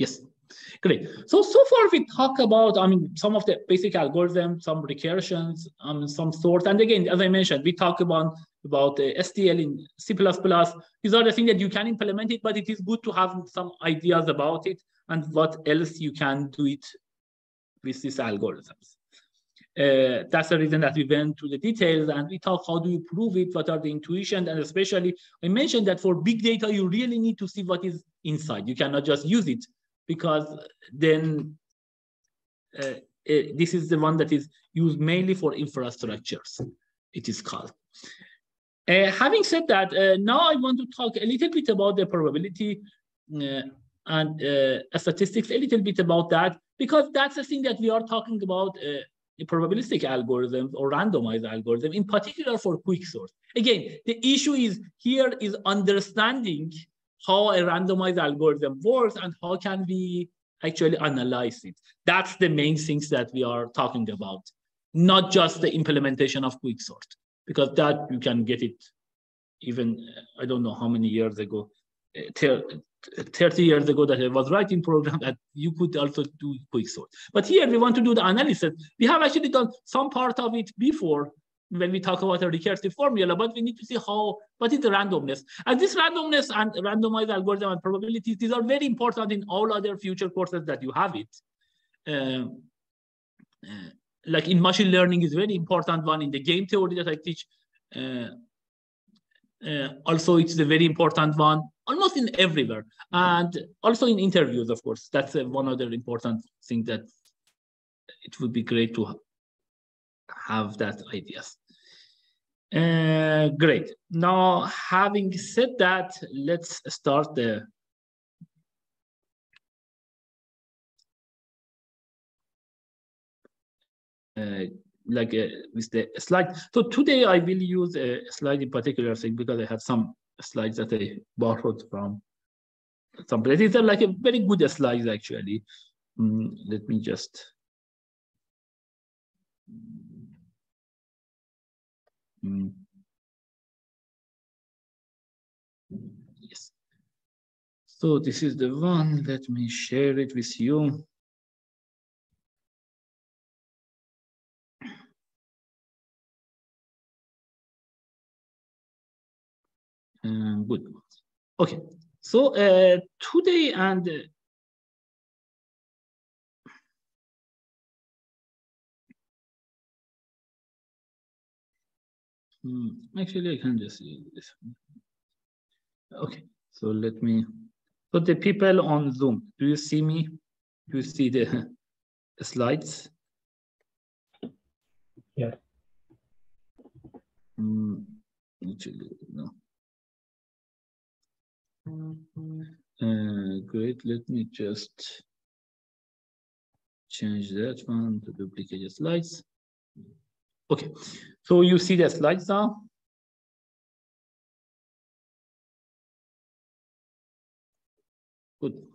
Yes, great. So far we talk about, I mean, some of the basic algorithms, some recursions, some sorts. And again, as I mentioned, we talk about STL in C++. These are the things that you can implement it, but it is good to have some ideas about it and what else you can do it with these algorithms. That's the reason that we went to the details and we talk how do you prove it, what are the intuitions, and especially I mentioned that for big data, you really need to see what is inside. You cannot just use it because then this is the one that is used mainly for infrastructures, it is called. Having said that, now I want to talk a little bit about the probability and statistics, a little bit about that, because that's the thing that we are talking about, probabilistic algorithms or randomized algorithms, in particular for quicksort. Again, the issue is here is understanding how a randomized algorithm works and how can we actually analyze it. That's the main things that we are talking about, not just the implementation of quicksort, because that you can get it even, I don't know how many years ago, 30 years ago that I was writing program that you could also do quicksort. But here we want to do the analysis. We have actually done some part of it before when we talk about a recursive formula, but we need to see what is the randomness. And this randomness and randomized algorithm and probabilities, these are very important in all other future courses that you have it. Like in machine learning is very important one, in the game theory that I teach. Also, it's a very important one, almost in everywhere. And also in interviews, of course. That's one other important thing that it would be great to have that ideas. Great. Now, having said that, let's start the with the slide. So today I will use a slide in particular thing because I have some slides that I borrowed from some places. They're like a very good slides actually. Let me just. Yes. So this is the one. Let me share it with you. Good. Okay. So today and actually I can just use this. Okay. So let me. So the people on Zoom, do you see me? Do you see the slides? Yeah. Actually, no. Great. Let me just change that one to duplicate the slides. Okay. So you see the slides now? Good.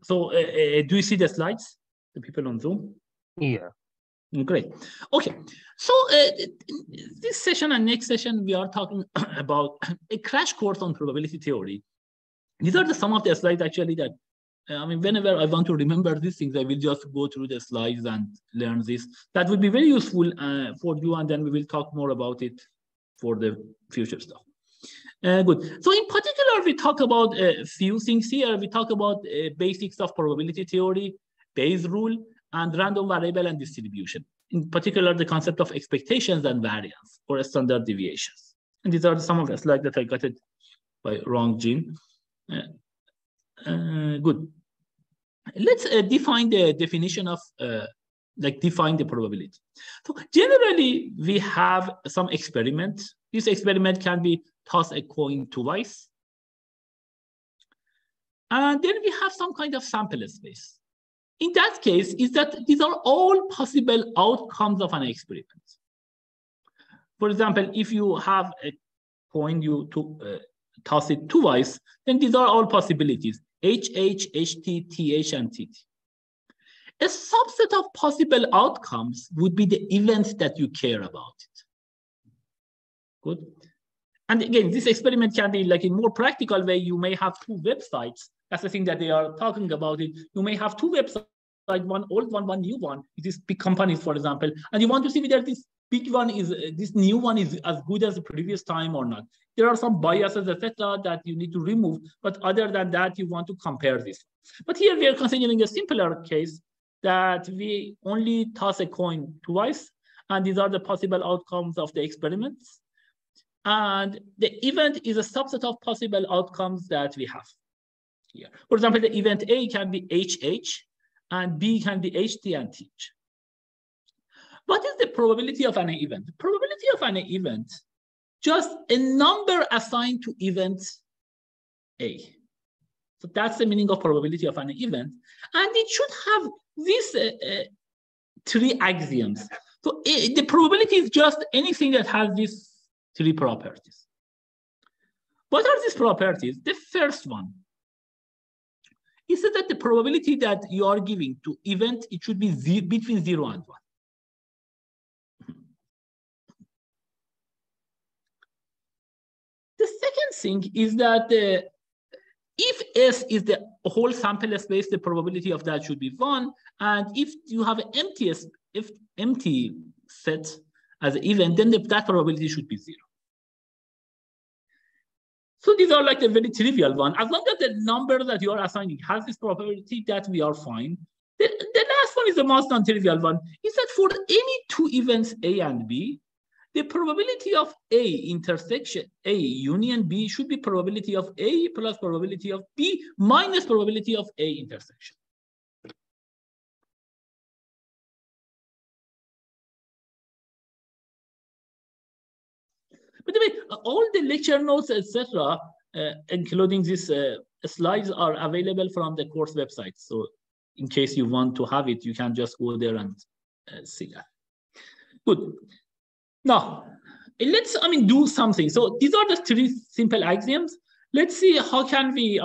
So do you see the slides, the people on Zoom? Yeah. Great. Okay. So this session and next session, we are talking about a crash course on probability theory. These are some of the slides actually that, I mean, whenever I want to remember these things, I will just go through the slides and learn this. That would be very useful for you, and then we will talk more about it for the future stuff. Good. So in particular, we talk about a few things here. We talk about basics of probability theory, Bayes rule, and random variable and distribution. In particular, the concept of expectations and variance or standard deviations. And these are some of the slides that I got it by wrong gene. Good. Let's define the definition of define the probability. So generally, we have some experiment. This experiment can be toss a coin twice. And then we have some kind of sample space. In that case, is that these are all possible outcomes of an experiment. For example, if you have a coin, you toss it twice, then these are all possibilities, H, T, TH, and TT. A subset of possible outcomes would be the event that you care about it. Good. And again, this experiment can be like in more practical way, you may have two websites That's the thing that they are talking about. It. You may have two websites, one old one, one new one. It is big companies, for example, and you want to see whether this big one is this new one is as good as the previous time or not. There are some biases, etc., that you need to remove, but other than that, you want to compare this. But here we are considering a simpler case that we only toss a coin twice, and these are the possible outcomes of the experiments. And the event is a subset of possible outcomes that we have here. For example, the event A can be HH, and B can be HT and TH. What is the probability of an event? The probability of an event, just a number assigned to event A. So that's the meaning of probability of an event. And it should have these three axioms. So the probability is just anything that has these three properties. What are these properties? The first one is that the probability that you are giving to event, it should be between 0 and 1. The second thing is that if S is the whole sample space, the probability of that should be 1. And if you have an empty set as an event, then that probability should be 0. So these are like a very trivial one. As long as the number that you are assigning has this probability, that we are fine. The last one is the most non-trivial one, is that for any two events A and B, the probability of A intersection A union B should be probability of A plus probability of B minus probability of A intersection. By the way, all the lecture notes, etc., including these slides, are available from the course website. So in case you want to have it, you can just go there and see that. Good. Now, let's, do something. So these are the three simple axioms. Let's see how can we,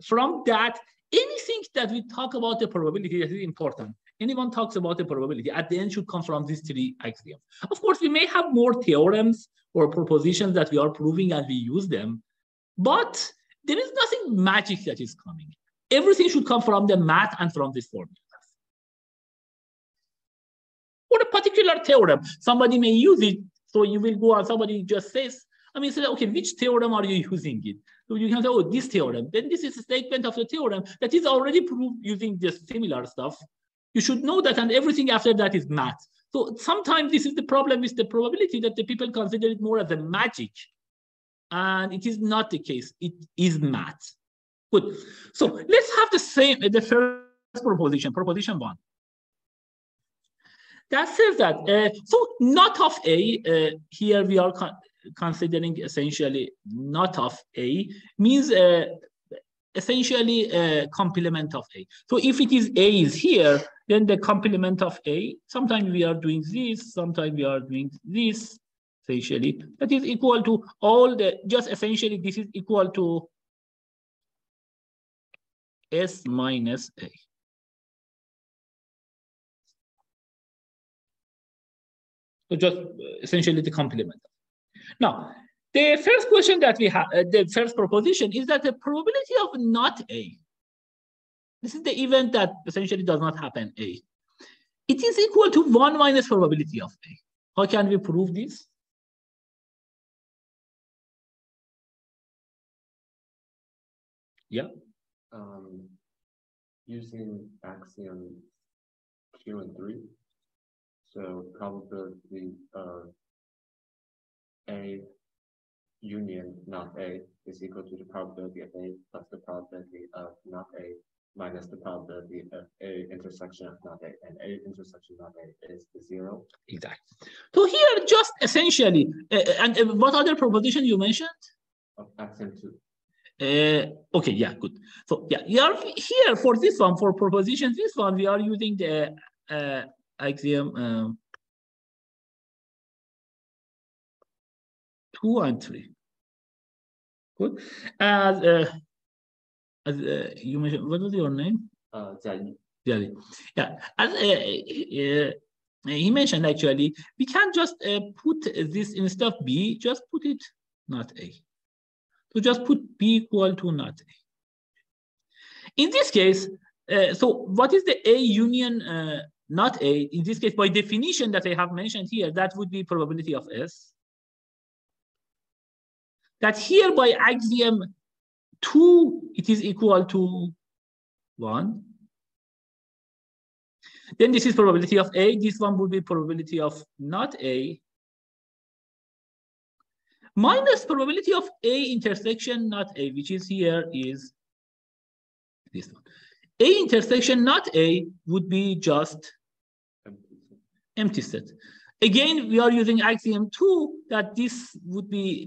from that, anything that we talk about the probability that is important. Anyone talks about the probability, at the end should come from these three axioms. Of course, we may have more theorems or propositions that we are proving and we use them, but there is nothing magic that is coming. Everything should come from the math and from these formulas. For a particular theorem, somebody may use it, so you will go and somebody just says, say, okay, which theorem are you using it? So you can say, oh, this theorem. Then this is a statement of the theorem that is already proved using this similar stuff. You should know that, and everything after that is math. So sometimes this is the problem with the probability, that the people consider it more as a magic. And it is not the case. It is math. Good. So let's have the first proposition 1. That says that, so not of A, here we are considering essentially not of A, means essentially a complement of A. So if it is A is here, then the complement of A, sometimes we are doing this, sometimes we are doing this, essentially. That is equal to all the, just essentially this is equal to S minus A. So just essentially the complement. Now, the first question that we have, the first proposition is that the probability of not A, this is the event that essentially does not happen A, it is equal to 1 minus probability of A. How can we prove this? Yeah. Using axiom Q and 3. So probability of A union not A is equal to the probability of A plus the probability of not A minus the probability of A intersection of not A, and A intersection not A is 0. Exactly. So here just essentially, and what other proposition you mentioned? Of axiom 2. Okay, yeah, good. So yeah, you are here for this one, for proposition this one, we are using the axiom 2 and 3. Good. As you mentioned, what was your name? Jiayi. Yeah. As he mentioned, actually, we can just put this instead of B, just put it not A. So just put B equal to not A. In this case, so what is the A union not A? In this case, by definition that I have mentioned here, that would be probability of S. That here by axiom 2, it is equal to 1. Then this is probability of A. This one would be probability of not A. Minus probability of A intersection not A, which is here is this one. A intersection not A would be just empty set. Again, we are using axiom 2 that this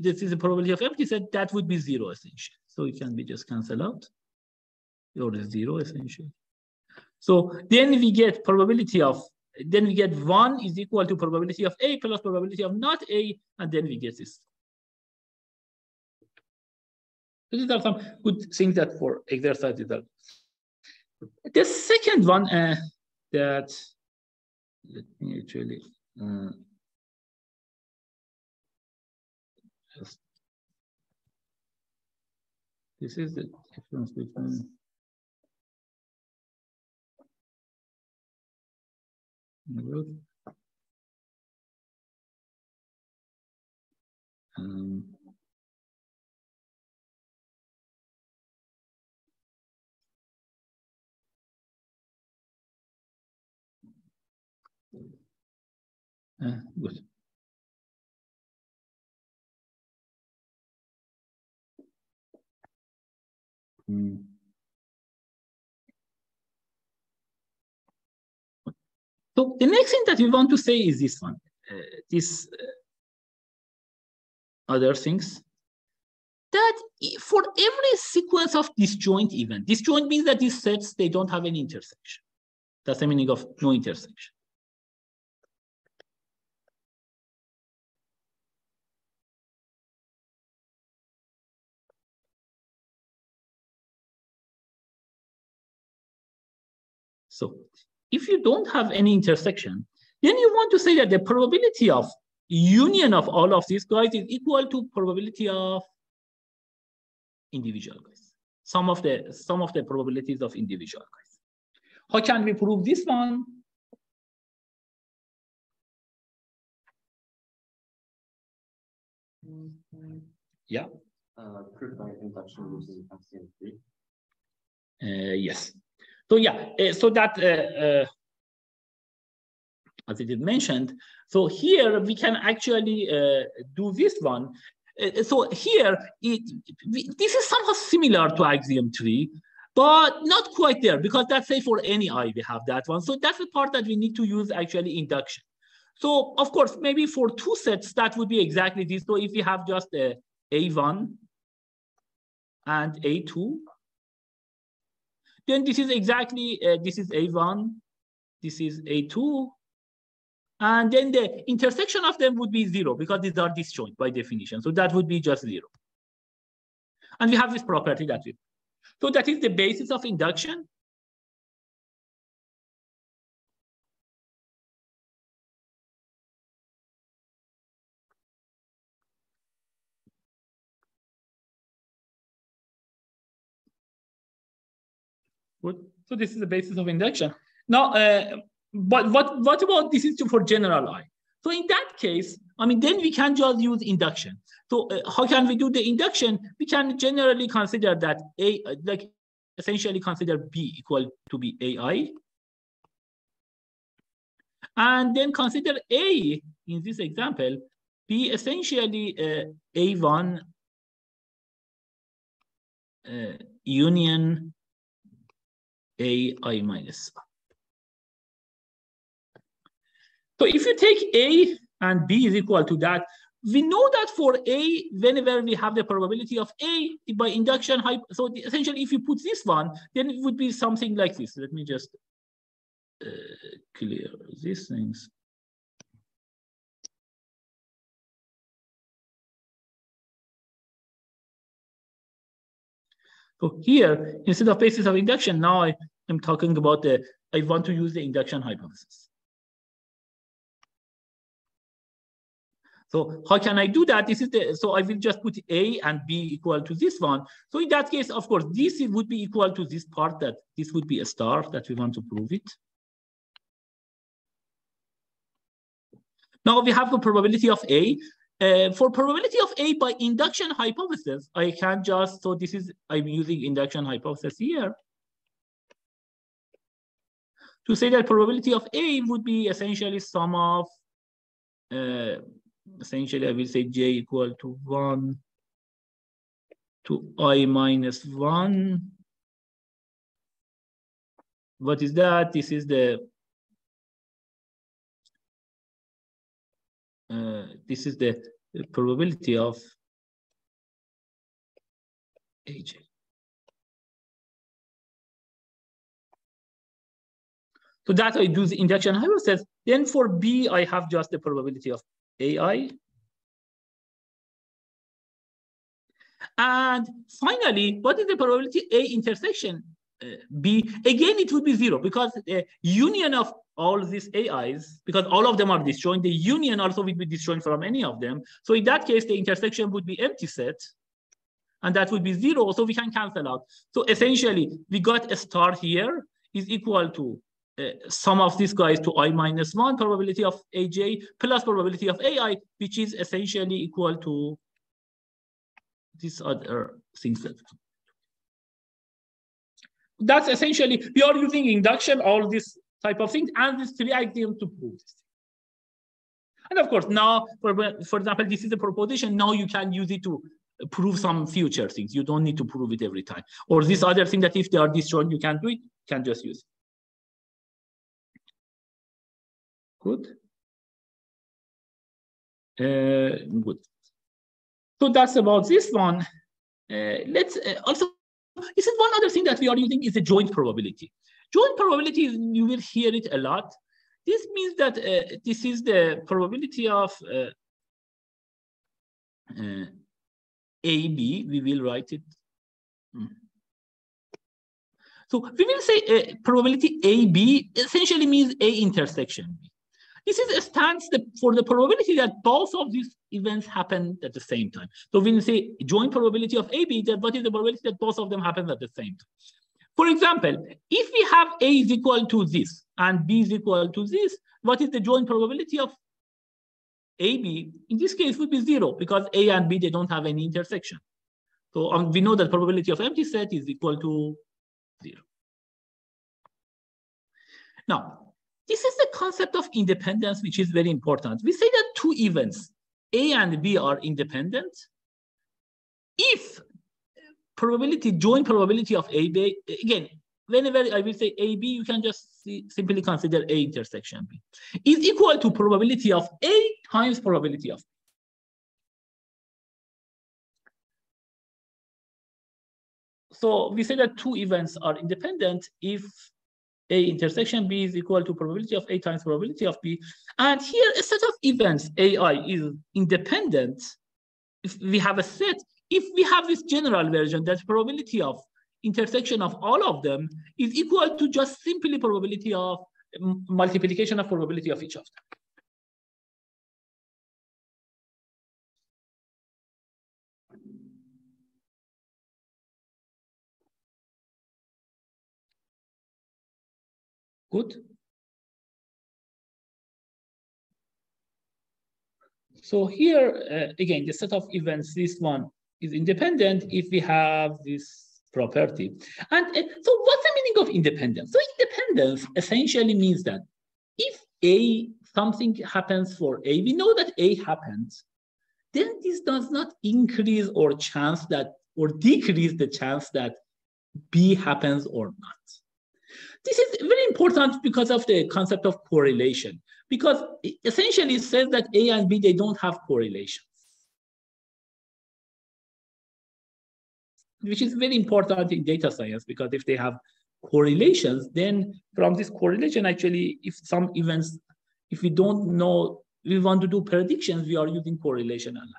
is a probability of empty set, that would be 0 essentially. So it can be just cancel out, or 0 essentially. So then we get probability of, then we get 1 is equal to probability of A plus probability of not A, and then we get this. So these are some good things that for exercise result. The second one that, let me actually just, this is the difference between good. So the next thing that we want to say is this one, other things, that for every sequence of disjoint event, disjoint means that these sets, they don't have any intersection. That's the meaning of no intersection. So if you don't have any intersection, then you want to say that the probability of union of all of these guys is equal to probability of individual guys. Some of the probabilities of individual guys. How can we prove this one? Yeah. Proof by induction using axiom 3. Yes. So yeah, so that as it is mentioned, so here we can actually do this one. So here, this is somehow similar to axiom 3, but not quite there, because that's say for any I we have that one. So that's the part that we need to use actually induction. So of course, maybe for 2 sets, that would be exactly this. So if we have just A1 and A2, then this is exactly, this is A1, this is A2, and then the intersection of them would be 0 because these are disjoint by definition. So that would be just 0. And we have this property that we, so that is the basis of induction. Good. So this is the basis of induction. Now, but what about this is for general I? So in that case, I mean, then we can just use induction. So how can we do the induction? We can generally consider that A, like essentially consider B equal to be AI. And then consider A in this example, be essentially A1 union AI minus 1. So if you take A and B is equal to that, we know that for A, whenever we have the probability of A by induction, so essentially if you put this one, then it would be something like this. Let me just clear these things. So here, instead of basis of induction, now I'm talking about I want to use the induction hypothesis. So how can I do that? So I will just put A and B equal to this one. So in that case, of course, this would be equal to this part, that this would be a star that we want to prove it. Now we have the probability of A. For probability of A by induction hypothesis, I can just, so this is, I'm using induction hypothesis here to say that probability of A would be essentially sum of, essentially I will say J equal to 1 to I minus 1. What is that? This is the probability of AJ. So that I do the induction hypothesis. Then for B, I have just the probability of AI. And finally, what is the probability A intersection B? Again, it would be 0 because the union of all these AIs, because all of them are disjoint, the union also would be disjoint from any of them. So in that case, the intersection would be empty set, and that would be 0, so we can cancel out. So essentially, we got a star here is equal to sum of these guys to I minus 1 probability of AJ plus probability of AI, which is essentially equal to these other things. That's essentially, we are using induction, all this type of things, and these 3 axioms to prove this. And of course, now, for example, this is a proposition. Now you can use it to prove some future things. You don't need to prove it every time. Or this other thing that if they are disjoint, you can do it, you can just use it. Good. Good. So that's about this one. Let's also, this is one other thing that we are using is the joint probability. Joint probability, you will hear it a lot. This means that this is the probability of AB. We will write it. So we will say probability AB essentially means A intersection B. This is stands for the probability that both of these events happen at the same time. So when we say joint probability of AB, that what is the probability that both of them happen at the same time? For example, if we have A is equal to this and B is equal to this, what is the joint probability of AB? In this case, would be 0 because A and B, they don't have any intersection. So we know that probability of empty set is equal to 0. Now, this is the concept of independence, which is very important. We say that 2 events, A and B, are independent if joint probability of AB, again, whenever I will say AB, you can just simply consider A intersection B, is equal to probability of A times probability of B. So we say that 2 events are independent if A intersection B is equal to probability of A times probability of B. And here, a set of events, AI, is independent. If we have a set, if we have this general version, that probability of intersection of all of them is equal to just simply probability of multiplication of probability of each of them. Good. So here, again, the set of events, this one is independent if we have this property. And so what's the meaning of independence? So independence essentially means that if something happens for A, we know that A happens, then this does not increase or decrease the chance that B happens or not. This is very important because of the concept of correlation, because it essentially says that A and B, they don't have correlations, which is very important in data science, because if they have correlations, then from this correlation, actually, if some events, if we don't know, we want to do predictions, we are using correlation analysis.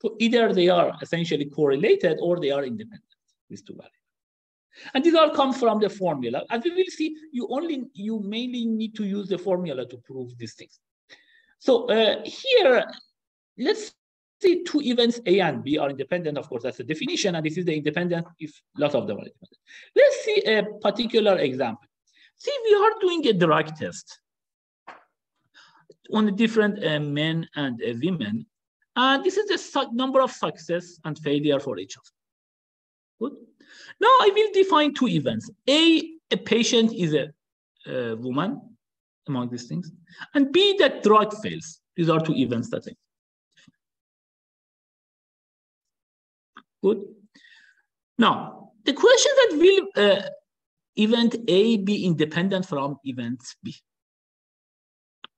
So either they are essentially correlated or they are independent, these 2 values. And these all come from the formula. As we will see, you mainly need to use the formula to prove these things. So here, let's see two events A and B are independent. Of course, that's the definition, and this is the independent if lots of them are independent. Let's see a particular example. See, we are doing a drug test on different men and women, and this is the number of success and failure for each of them. Good. Now I will define two events. A patient is a woman among these things, and B, that drug fails. These are two events that I define. Good. Now, the question that will event A be independent from event B?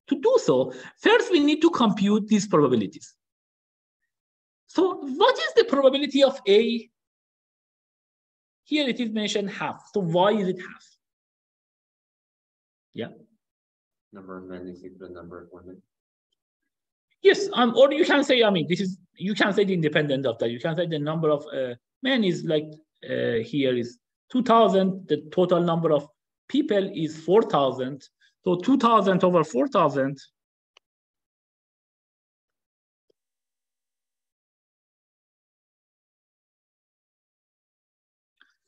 To do so, first we need to compute these probabilities. So what is the probability of A? Here it is mentioned half. So why is it half? Yeah. Number of men is equal to number of women. Yes, or you can say, I mean, you can say the independent of that. You can say the number of men is like here is 2,000. The total number of people is 4,000. So 2,000 over 4,000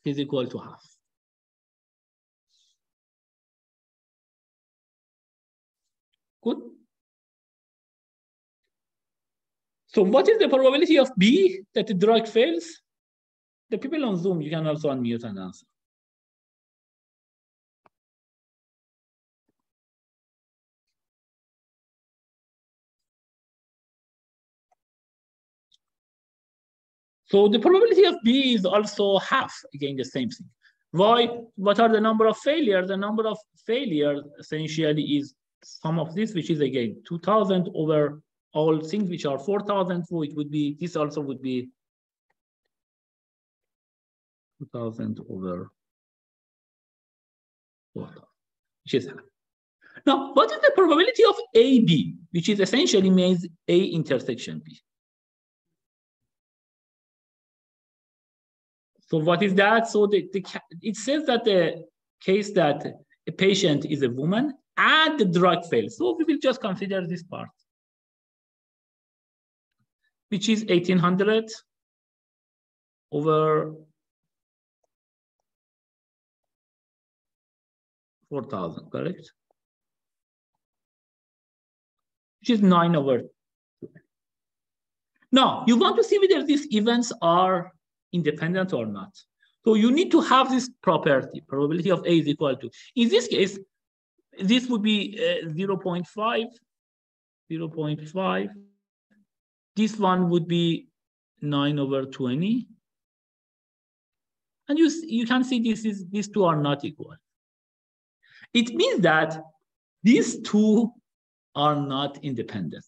is equal to half. Good. So what is the probability of B that the drug fails? The people on Zoom, you can also unmute and answer. So the probability of B is also half, again, the same thing. Why? What are the number of failures? The number of failures essentially is sum of this, which is again 2,000 over all things which are 4,000. So it would be, this also would be 2,000 over 4,000, which is half. Now, what is the probability of AB, which is essentially means A intersection B? So what is that? So it says that the case that a patient is a woman and the drug fails. So we will just consider this part, which is 1,800 over 4,000, correct? Which is 9 over 2. Now, you want to see whether these events are independent or not. So you need to have this property, probability of A is equal to. In this case, this would be 0.5, 0.5. This one would be 9 over 20. And you can see these two are not equal. It means that these two are not independent.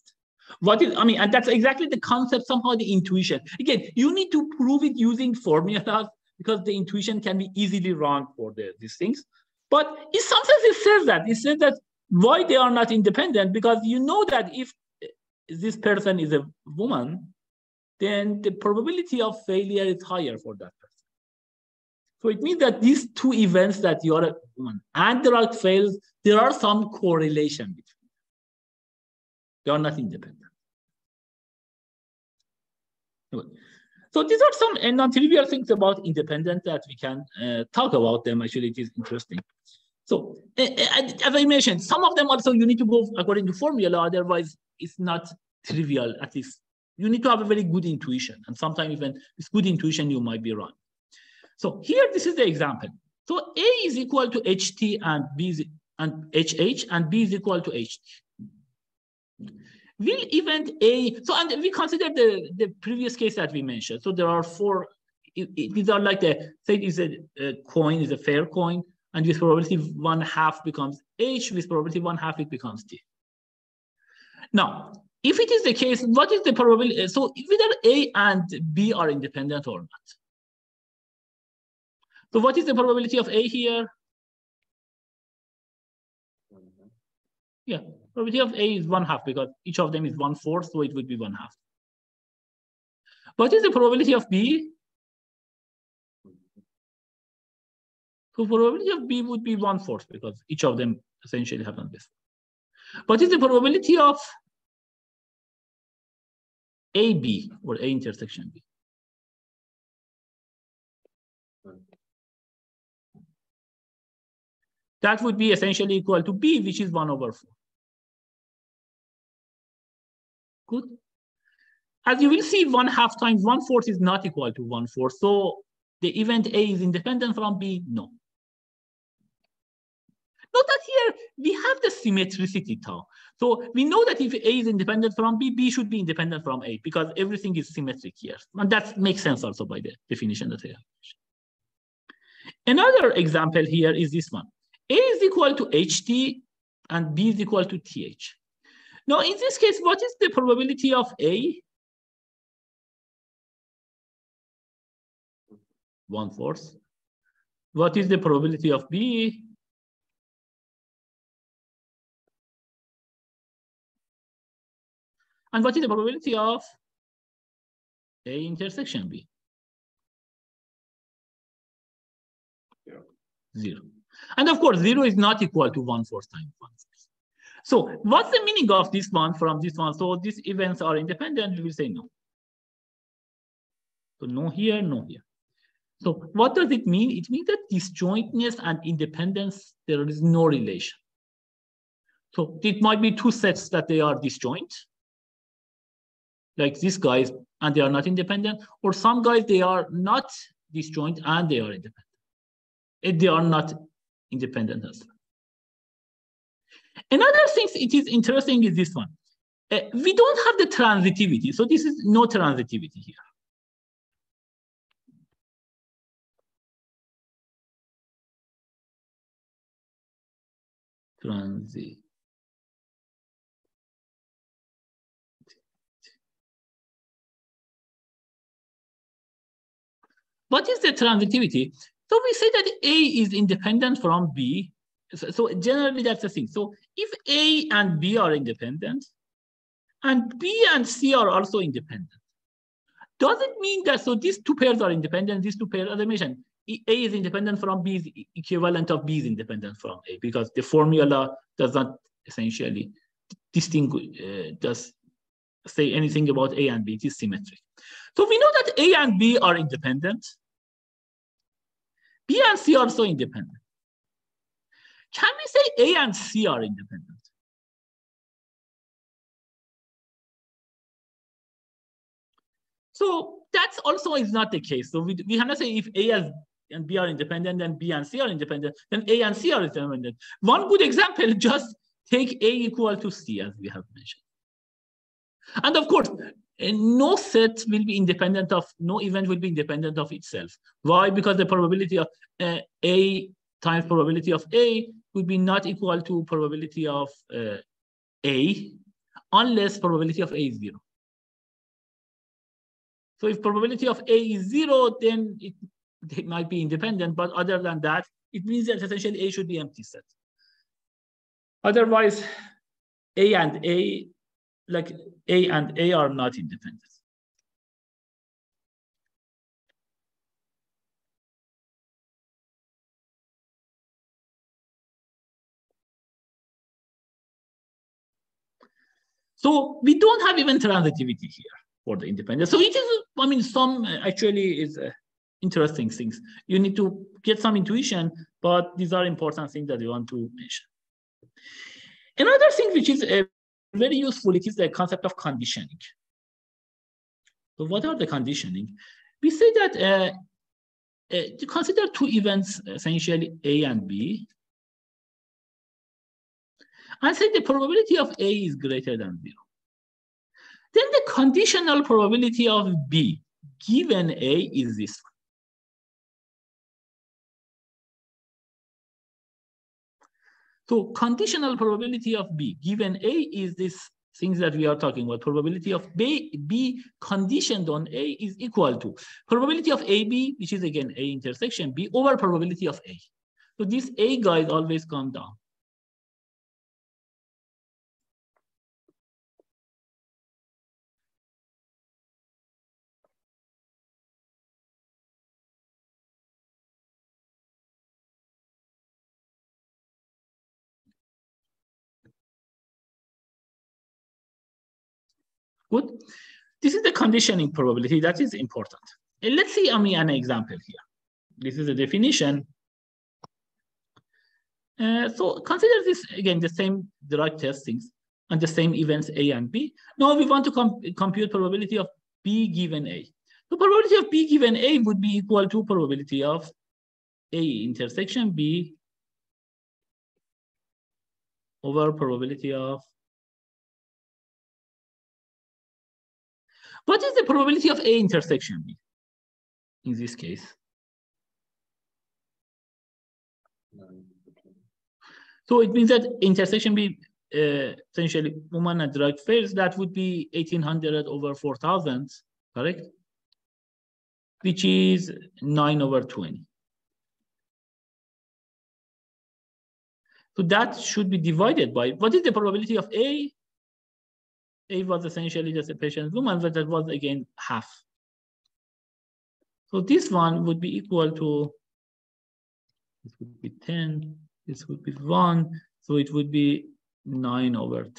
What is, I mean, and that's exactly the concept, somehow the intuition. Again, you need to prove it using formulas because the intuition can be easily wrong for these things. But sometimes it says that. It says that why they are not independent, because you know that if this person is a woman, then the probability of failure is higher for that person. So it means that these two events, that you are a woman and the drug fails, there are some correlation between them. They are not independent. So these are some non-trivial things about independent that we can talk about them. Actually, it is interesting. So as I mentioned, some of them also you need to go according to formula, otherwise it's not trivial. At least you need to have a very good intuition, and sometimes even with good intuition you might be wrong. So here, this is the example. So A is equal to HT and B is, and HH, and B is equal to HT. Will event A, so and we consider the previous case that we mentioned. So there are four, these are like the, say it is a coin, is a fair coin, and with probability 1/2 becomes H, with probability 1/2 it becomes T. Now, if it is the case, what is the probability? So whether A and B are independent or not. So what is the probability of A here? Yeah, probability of A is 1/2 because each of them is 1/4, so it would be 1/2. What is the probability of B? So probability of B would be 1/4 because each of them essentially happens this. What is the probability of AB or A intersection B? That would be essentially equal to B, which is 1/4. Good. As you will see, 1/2 times 1/4 is not equal to 1/4. So the event A is independent from B? No. Note that here we have the symmetricity tau. So we know that if A is independent from B, B should be independent from A because everything is symmetric here. And that makes sense also by the definition that I have. Another example here is this one. A is equal to HT and B is equal to TH. Now, in this case, what is the probability of A? 1/4. What is the probability of B? And what is the probability of A intersection B? 0. And of course, 0 is not equal to 1/4 times 1/4. So what's the meaning of this one from this one? So these events are independent, we will say no. So no here, no here. So what does it mean? It means that disjointness and independence, there is no relation. So it might be two sets that they are disjoint, like these guys, and they are not independent, or some guys, they are not disjoint and they are independent. They are not independent as well. Another thing it is interesting is this one. We don't have the transitivity. So this is no transitivity here. Transit. What is the transitivity? So we say that A is independent from B. So generally that's the thing. So if A and B are independent, and B and C are also independent, does it mean that, so these two pairs are independent, these two pairs, as I mentioned, A is independent from B is equivalent of B is independent from A because the formula does not essentially distinguish, does say anything about A and B, it is symmetric. So we know that A and B are independent. B and C are also independent. Can we say A and C are independent? So that also is not the case. So we cannot say if A and B are independent, then B and C are independent, then A and C are independent. One good example, just take A equal to C, as we have mentioned. And of course, no set will be independent of, no event will be independent of itself. Why? Because the probability of A times probability of A would be not equal to probability of A unless probability of A is 0. So if probability of A is 0, then it might be independent. But other than that, it means that essentially A should be empty set. Otherwise, A and A are not independent. So we don't have even transitivity here for the independence. So it is, I mean, some actually is interesting things. You need to get some intuition, but these are important things that you want to mention. Another thing which is very useful, it is the concept of conditioning. So what are the conditioning? We say that to consider two events, essentially A and B, and say the probability of A is greater than 0. Then the conditional probability of B given A is this one. So conditional probability of B given A is this things that we are talking about. Probability of B conditioned on A is equal to probability of AB, which is again A intersection B, over probability of A. So these A guys always come down. Good. This is the conditioning probability that is important. And let's see an example here. This is a definition. So consider this again, the same drug testings and the same events A and B. Now we want to compute probability of B given A. The probability of B given A would be equal to probability of A intersection B over probability of. What is the probability of A intersection B in this case? So it means that intersection B, essentially woman and drug fails, that would be 1800 over 4000, correct? Which is 9 over 20. So that should be divided by, what is the probability of A? A was essentially just a patient woman, but that was again half. So this one would be equal to, this would be 10, this would be 1, so it would be 9 over 10.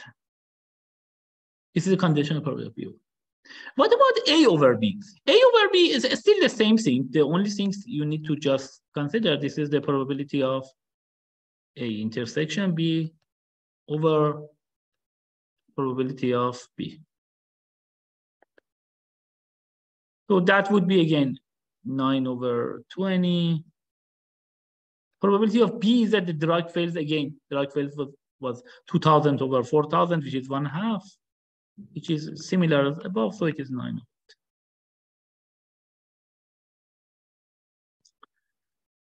This is a conditional probability of B. What about A over B? A over B is still the same thing. The only things you need to just consider, this is the probability of A intersection B over probability of B. So that would be again 9 over 20. Probability of B is that the drug fails again. Drug fails was 2000 over 4000, which is 1/2, which is similar as above, so it is 9.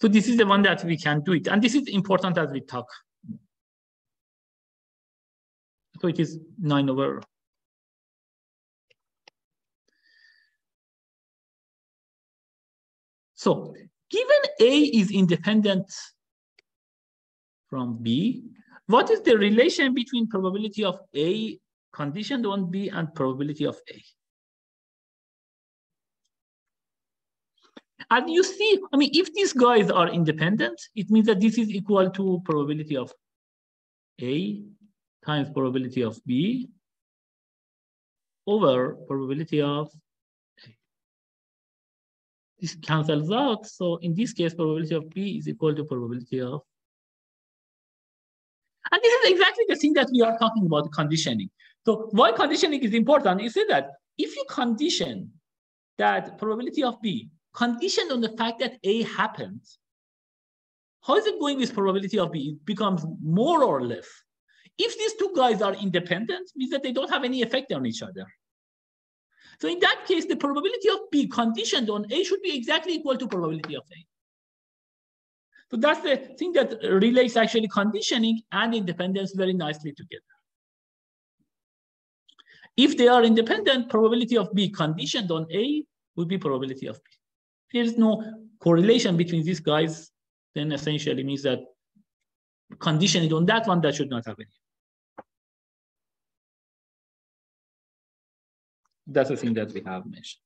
So this is the one that we can do it. And this is important as we talk. So it is 9 over. So given A is independent from B, what is the relation between probability of A conditioned on B and probability of A? And you see, if these guys are independent, it means that this is equal to probability of A times probability of B over probability of A. This cancels out. So in this case, probability of B is equal to probability of. And this is exactly the thing that we are talking about, conditioning. So why conditioning is important is that if you condition that probability of B conditioned on the fact that A happens, how is it going with probability of B? It becomes more or less. If these two guys are independent, it means that they don't have any effect on each other. So in that case, the probability of B conditioned on A should be exactly equal to probability of A. So that's the thing that relates actually conditioning and independence very nicely together. If they are independent, probability of B conditioned on A would be probability of B. If there is no correlation between these guys, then essentially means that conditioning on that one, that should not have any. That's the thing that we have mentioned.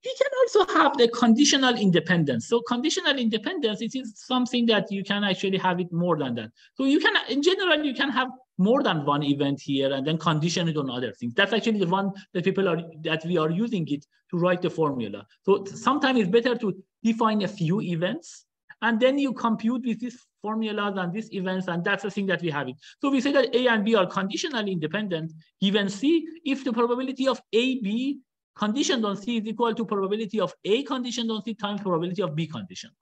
We can also have the conditional independence. So conditional independence, it is something that you can actually have it more than that. So you can, in general, you can have more than one event here and then condition it on other things. That's actually the one that we are using it to write the formula. So sometimes it's better to define a few events and then you compute with these formulas and these events, and that's the thing that we have it. So we say that A and B are conditionally independent given C if the probability of AB conditioned on C is equal to probability of A conditioned on C times probability of B conditioned.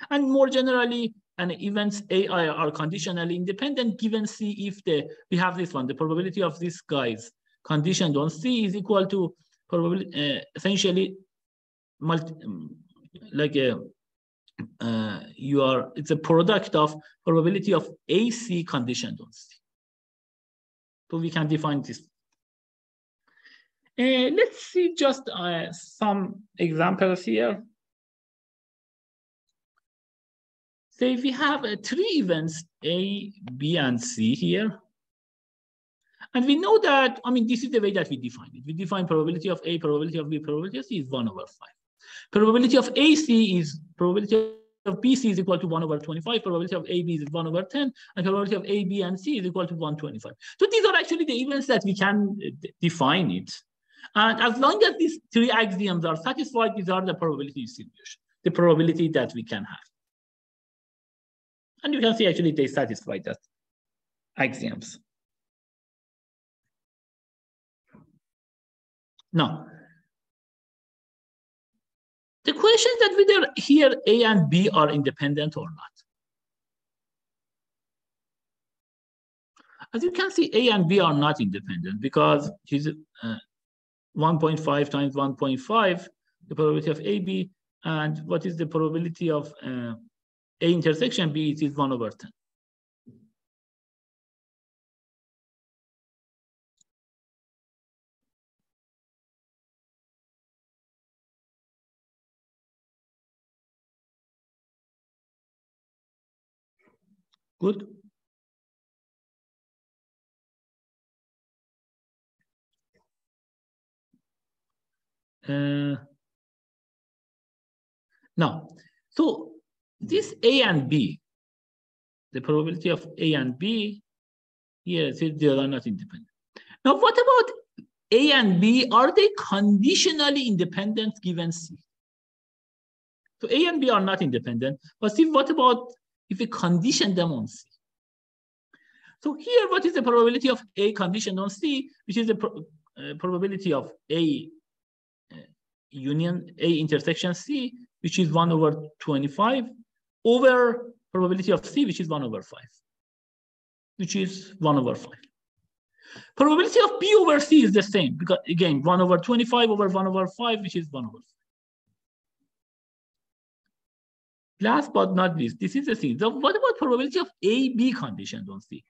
And more generally, and events AI are conditionally independent given C if we have this one, the probability of these guys conditioned on C is equal to probability, essentially, it's a product of probability of AC conditioned on C. So we can define this. Let's see just some examples here. Say we have 3 events, A, B, and C here. And we know that, this is the way that we define it. We define probability of A, probability of B, probability of C is 1/5. Probability of AC is probability of BC is equal to 1 over 25, probability of AB is 1 over 10, and probability of A, B, and C is equal to 125. So these are actually the events that we can define it. And as long as these three axioms are satisfied, these are the probability distribution, the probability that we can have. And you can see actually they satisfy that axioms. Now, the question is that whether here A and B are independent or not. As you can see, A and B are not independent because it is 1.5 times 1.5, the probability of AB, and what is the probability of A intersection B? It is 1 over 10. Good. Now, so this A and B, the probability of A and B, yes, they are not independent. Now, what about A and B? Are they conditionally independent given C? So A and B are not independent, but see, what about if we condition them on C? So here, what is the probability of A conditioned on C, which is the probability of A union A intersection C, which is 1 over 25, over probability of C, which is 1 over 5, which is 1 over 5. Probability of B over C is the same, because again, 1 over 25 over 1 over 5, which is 1 over 5. Last but not least, this is the thing. So what about probability of AB conditioned on C?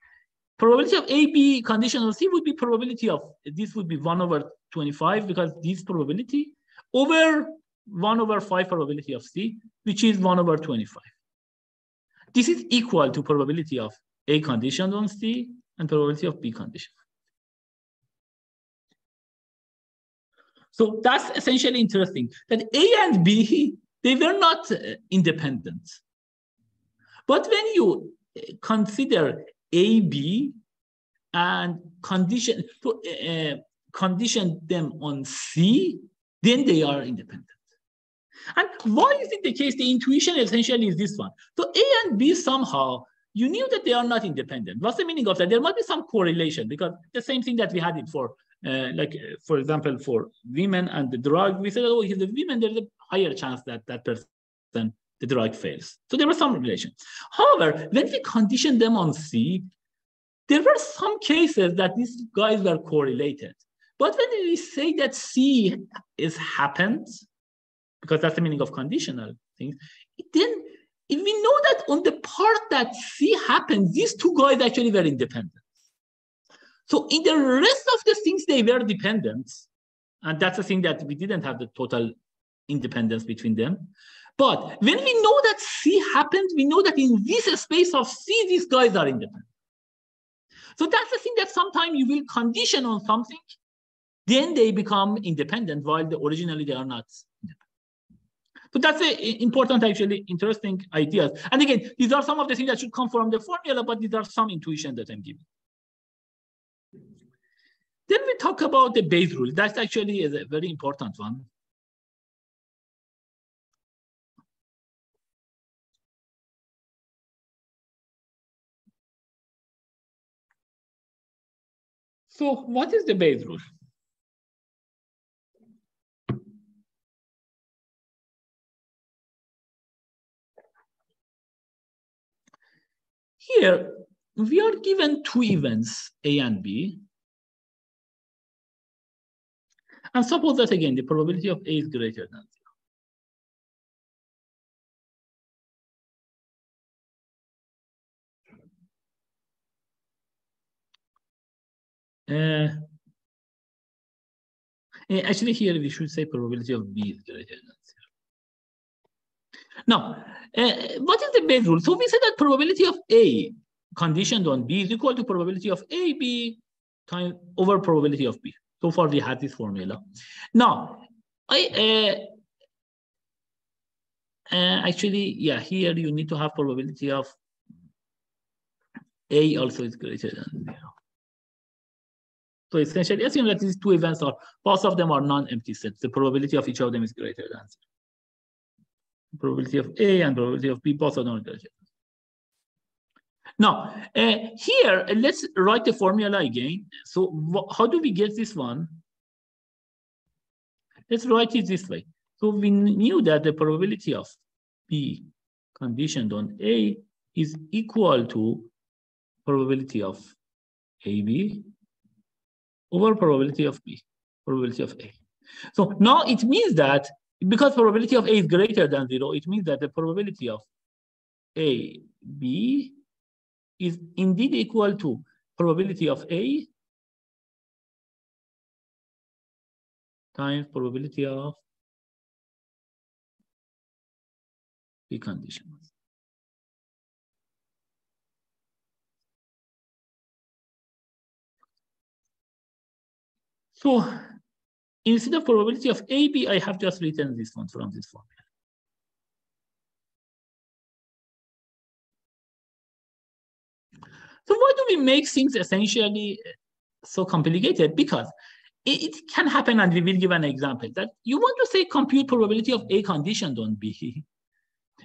Probability of AB conditioned on C would be probability of, this would be 1 over 25, because this probability over 1 over 5 probability of C, which is 1 over 25. This is equal to probability of A conditioned on C and probability of B conditioned. So that's essentially interesting, that A and B, they were not independent. But when you consider AB and condition them on C, then they are independent. And why is it the case? The intuition essentially is this one. So A and B somehow, you knew that they are not independent. What's the meaning of that? There must be some correlation, because the same thing that we had it for, for example, for women and the drug, we said, oh, if the women, there's a higher chance that that person, the drug fails. So there was some relation. However, when we conditioned them on C, there were some cases that these guys were correlated. But when we say that C is happened, because that's the meaning of conditional things, then if we know that on the part that C happened, these two guys actually were independent. So in the rest of the things, they were dependent. And that's the thing that we didn't have the total independence between them. But when we know that C happened, we know that in this space of C, these guys are independent. So that's the thing that sometimes you will condition on something, then they become independent, while originally they are not independent. So that's an important, actually interesting ideas. And again, these are some of the things that should come from the formula, but these are some intuition that I'm giving. Then we talk about the Bayes rule. That actually is a very important one. So what is the Bayes rule? Here, we are given two events, A and B. And suppose that, again, the probability of A is greater than 0. Actually, here we should say probability of B is greater than 0. Now, what is the Bayes rule? So we said that probability of A conditioned on B is equal to probability of AB times over probability of B. So far, we had this formula. Now, actually, yeah, here you need to have probability of A also is greater than 0. So essentially, assume that these two events are, both of them are non-empty sets. The probability of each of them is greater than 0. Probability of A and probability of B, both of them are greater. Now, here, let's write the formula again. So how do we get this one? Let's write it this way. So we knew that the probability of B conditioned on A is equal to probability of AB over probability of B, probability of A. So now it means that because probability of A is greater than 0, it means that the probability of AB is indeed equal to probability of A times probability of B conditional. So instead of probability of AB, I have just written this one from this formula. So why do we make things essentially so complicated? Because it can happen, and we will give an example, that you want to say compute probability of A conditioned on B.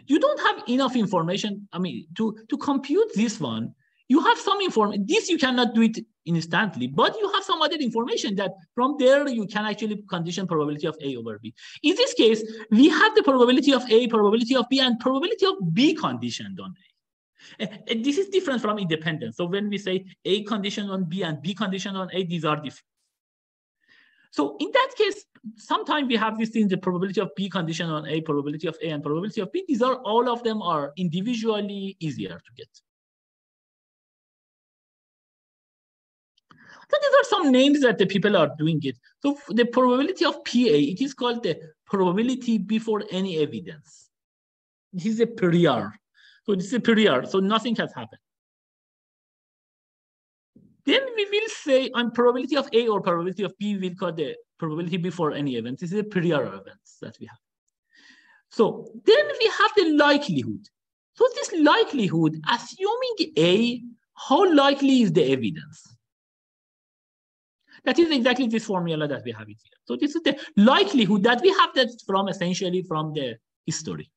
You don't have enough information, I mean, to compute this one. You have some information. This you cannot do it instantly, but you have some other information that from there you can actually condition probability of A over B. In this case, we have the probability of A, probability of B, and probability of B conditioned on A. This is different from independence. So when we say A conditioned on B and B conditioned on A, these are different. So in that case, sometimes we have these things, the probability of B conditioned on A, probability of A, and probability of B. These are, all of them are individually easier to get. So these are some names that the people are doing it. So the probability of PA, it is called the probability before any evidence. This is a prior. So this is a prior, so nothing has happened. Then we will say on probability of A or probability of B, we'll call the probability before any event. This is a prior events that we have. So then we have the likelihood. So this likelihood, assuming A, how likely is the evidence? That is exactly this formula that we have it here. So this is the likelihood that we have that from essentially from the history.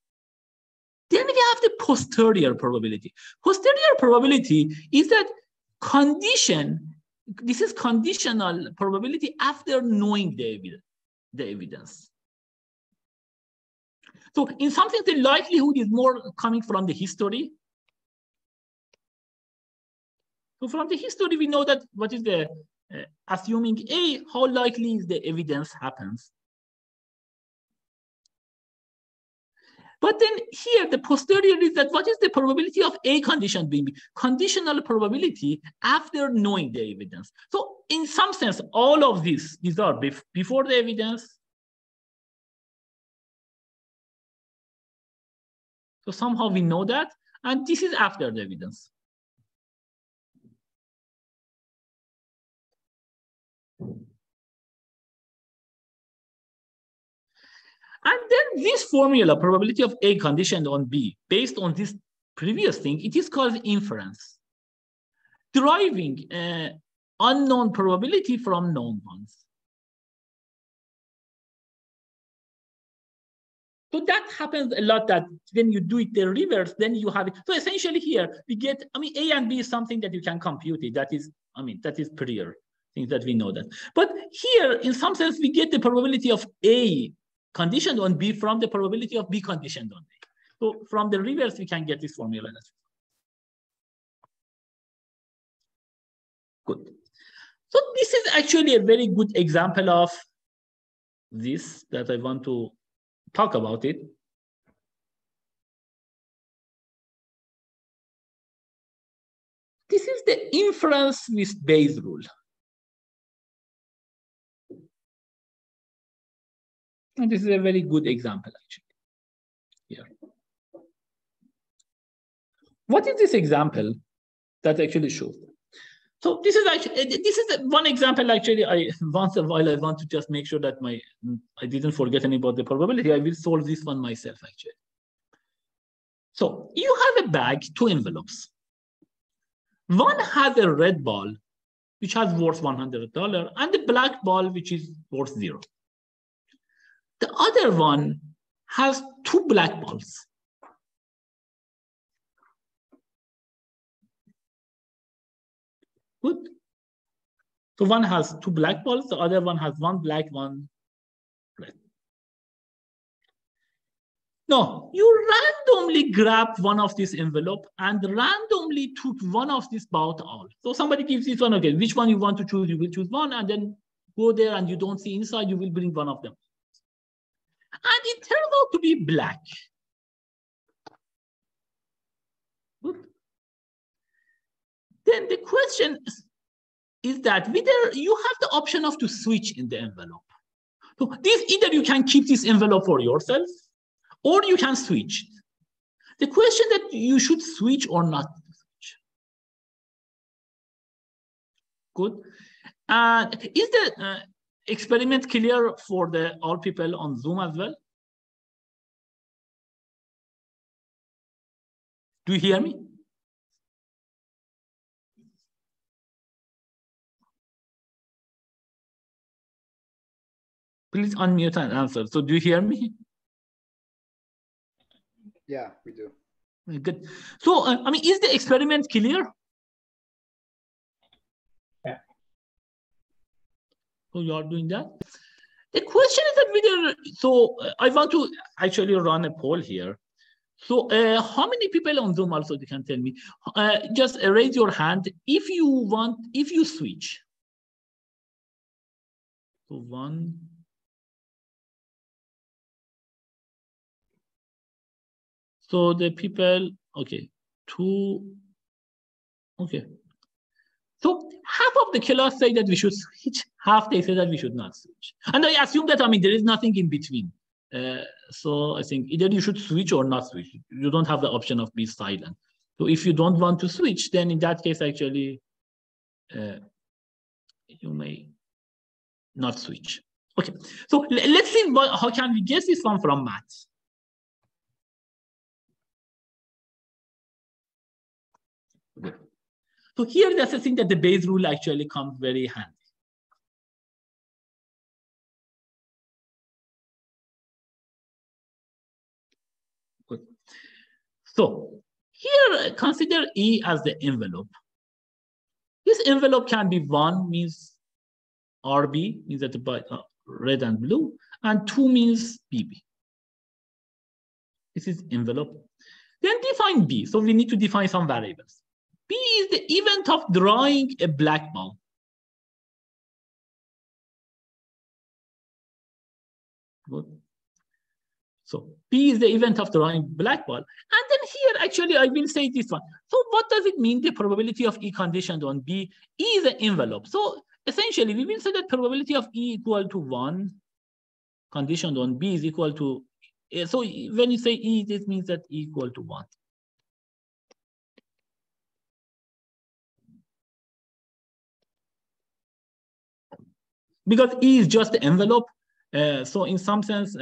Then we have the posterior probability. Posterior probability is that condition, this is conditional probability after knowing the evidence. So in something, the likelihood is more coming from the history. So from the history, we know that what is the assuming A, how likely is the evidence happens. But then here, the posterior is that what is the probability of A condition being B? Conditional probability after knowing the evidence. So in some sense, all of these are before the evidence. So somehow we know that, and this is after the evidence. And then this formula, probability of A conditioned on B, based on this previous thing, it is called inference. Deriving unknown probability from known ones. So that happens a lot, that when you do it the reverse, then you have it. So essentially here, we get, I mean, A and B is something that you can compute it. That is, I mean, that is prior, things that we know that. But here, in some sense, we get the probability of A conditioned on B from the probability of B conditioned on A. So from the reverse, we can get this formula. Good. So this is actually a very good example of this that I want to talk about it. This is the inference with Bayes rule. And this is a very good example, actually. Here. What is this example that actually shows? So this is actually, this is one example. Actually, once in a while I want to just make sure that I didn't forget any about the probability. I will solve this one myself, actually. So you have a bag, 2 envelopes. One has a red ball, which has worth $100, and a black ball, which is worth 0. The other one has 2 black balls. Good. So one has 2 black balls, the other one has 1 black, 1 red. No, you randomly grabbed one of this envelope and randomly took one of these both all. So somebody gives this one, okay, which one you want to choose, you will choose one, and then go there and you don't see inside, you will bring one of them. And it turned out to be black. Good. Then the question is that whether you have the option of to switch in the envelope. So this, either you can keep this envelope for yourself, or you can switch. The question that you should switch or not switch. Good. Is the experiment clear for the all people on Zoom as well? Do you hear me? Please unmute and answer. So do you hear me? Yeah, we do. Good. So, I mean, is the experiment clear? Yeah. So you are doing that? The question is that whether, so I want to actually run a poll here. So how many people on Zoom also, you can tell me, just raise your hand if you want, if you switch. So 1. So the people, okay, 2, okay. So half of the class say that we should switch, half they say that we should not switch. And I assume that, I mean, there is nothing in between. So I think either you should switch or not switch. You don't have the option of being silent. So if you don't want to switch, then in that case, actually, you may not switch. Okay, so let's see how can we guess this one from maths. Good. So here, that's the thing that the Bayes rule actually comes very handy. Good. So here, consider E as the envelope. This envelope can be 1 means RB, means that the red and blue, and 2 means BB. This is envelope. Then define B. So we need to define some variables. B is the event of drawing a black ball. Good. So P is the event of drawing black ball. And then here, actually, I will say this one. So what does it mean, the probability of E conditioned on B? E is an envelope. So essentially, we will say that probability of E equal to 1 conditioned on B is equal to, so when you say E, this means that E equal to 1. Because E is just the envelope. So in some sense,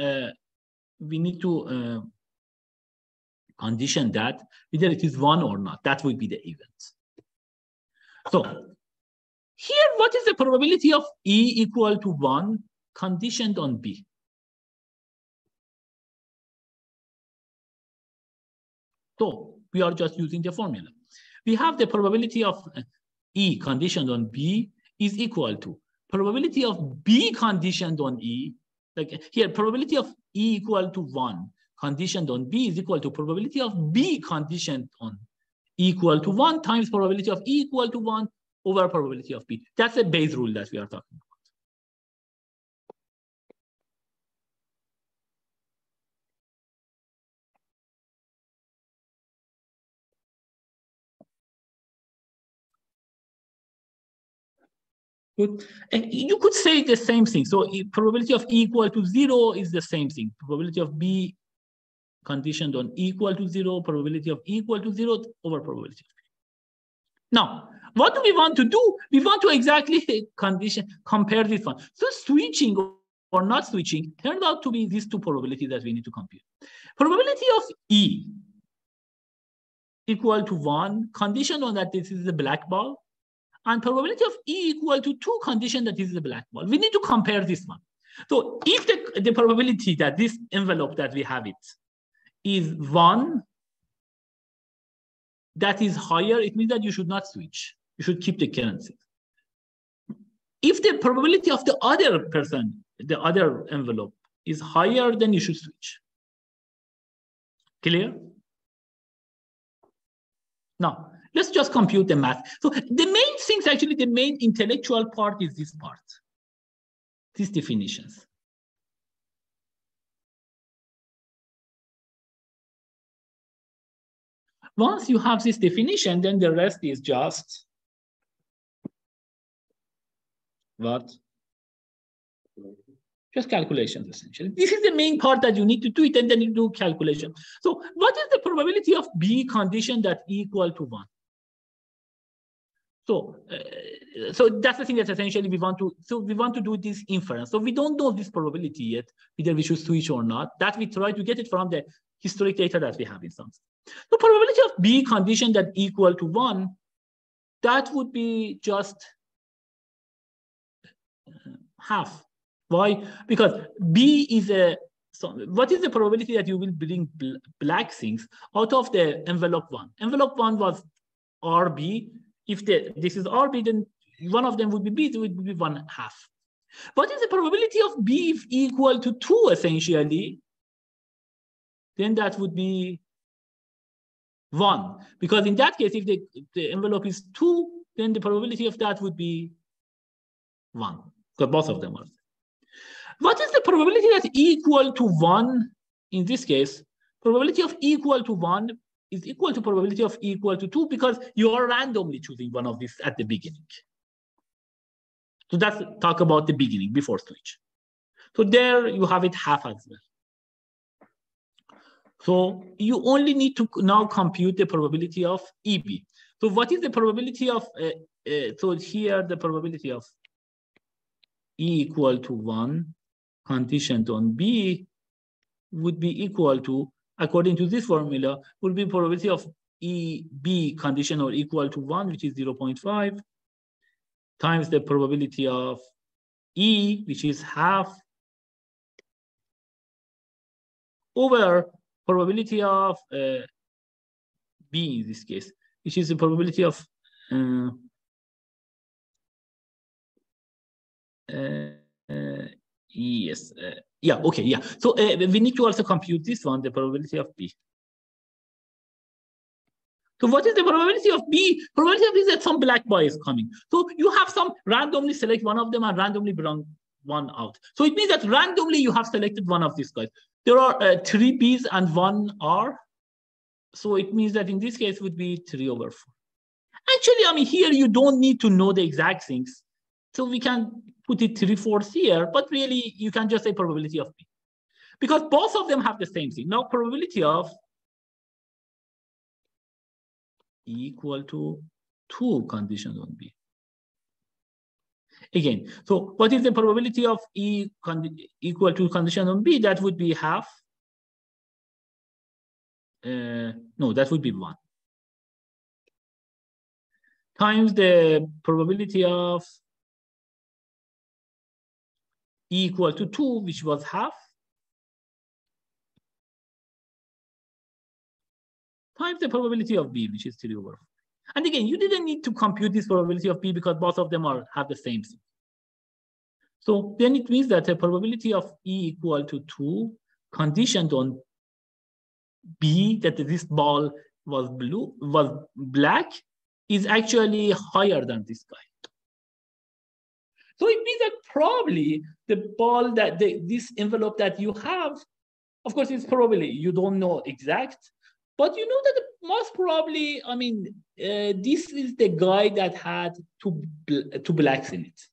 we need to condition that whether it is 1 or not. That would be the event. So here, what is the probability of E equal to 1 conditioned on B? So we are just using the formula. We have the probability of E conditioned on B is equal to probability of B conditioned on E. Like here, probability of E equal to 1 conditioned on B is equal to probability of B conditioned on E equal to 1 times probability of E equal to 1 over probability of B. That's a Bayes rule that we are talking about. Good. And you could say the same thing. So probability of E equal to 0 is the same thing. Probability of B conditioned on E equal to 0, probability of E equal to 0 over probability of B. Now, what do we want to do? We want to exactly compare this one. So switching or not switching turned out to be these two probabilities that we need to compute. Probability of E equal to 1, condition on that this is a black ball, and probability of E equal to 2, condition that this is a black ball. We need to compare this one. So if the probability that this envelope that we have it is 1, that is higher, it means that you should not switch. You should keep the currency. If the probability of the other person, the other envelope, is higher, then you should switch. Clear? Now, let's just compute the math. So the main things, actually, the main intellectual part is this part, these definitions. Once you have this definition, then the rest is just what? Just calculations, essentially. This is the main part that you need to do it, and then you do calculation. So what is the probability of B condition that equal to 1? So that's the thing that essentially we want to do this inference. So we don't know this probability yet, whether we should switch or not. That we try to get it from the historic data that we have in some. The probability of B condition that equal to 1, that would be just half. Why? Because B is what is the probability that you will bring black things out of the envelope 1? Envelope 1 was RB. If this is RB, then one of them would be B, so it would be 1/2. What is the probability of B equal to 2, essentially? Then that would be 1. Because in that case, if the envelope is 2, then the probability of that would be 1. Because both of them are. What is the probability that equal to 1 in this case? Probability of equal to 1 is equal to probability of equal to 2 because you are randomly choosing one of these at the beginning. So that's talk about the beginning before switch. So there you have it half as well. So you only need to now compute the probability of EB. So what is the probability of, so here the probability of E equal to 1 conditioned on B would be equal to, according to this formula, would be probability of EB conditional or equal to 1, which is 0.5, times the probability of E, which is half, over probability of B in this case, which is the probability of yes, yeah, okay, yeah. So we need to also compute this one, the probability of B. So what is the probability of B? Probability of B is that some black boy is coming. So you have some randomly select one of them and randomly bring one out. So it means that randomly you have selected one of these guys. There are 3 B's and 1 R. So it means that in this case would be 3/4. Actually, I mean, here you don't need to know the exact things. So we can put it 3/4 here, but really you can just say probability of B. Because both of them have the same thing. Now probability of equal to 2 condition on B. Again, so what is the probability of E equal to condition on B? That would be half. No, that would be 1. Times the probability of E equal to 2, which was half, times the probability of B, which is 3/4. And again, you didn't need to compute this probability of B because both of them have the same thing. So then it means that the probability of E equal to 2 conditioned on B, that this ball was black, is actually higher than this guy. So it means that probably the ball that this envelope that you have, of course, it's probably, you don't know exact, but you know that most probably, I mean, this is the guy that had two blacks in it.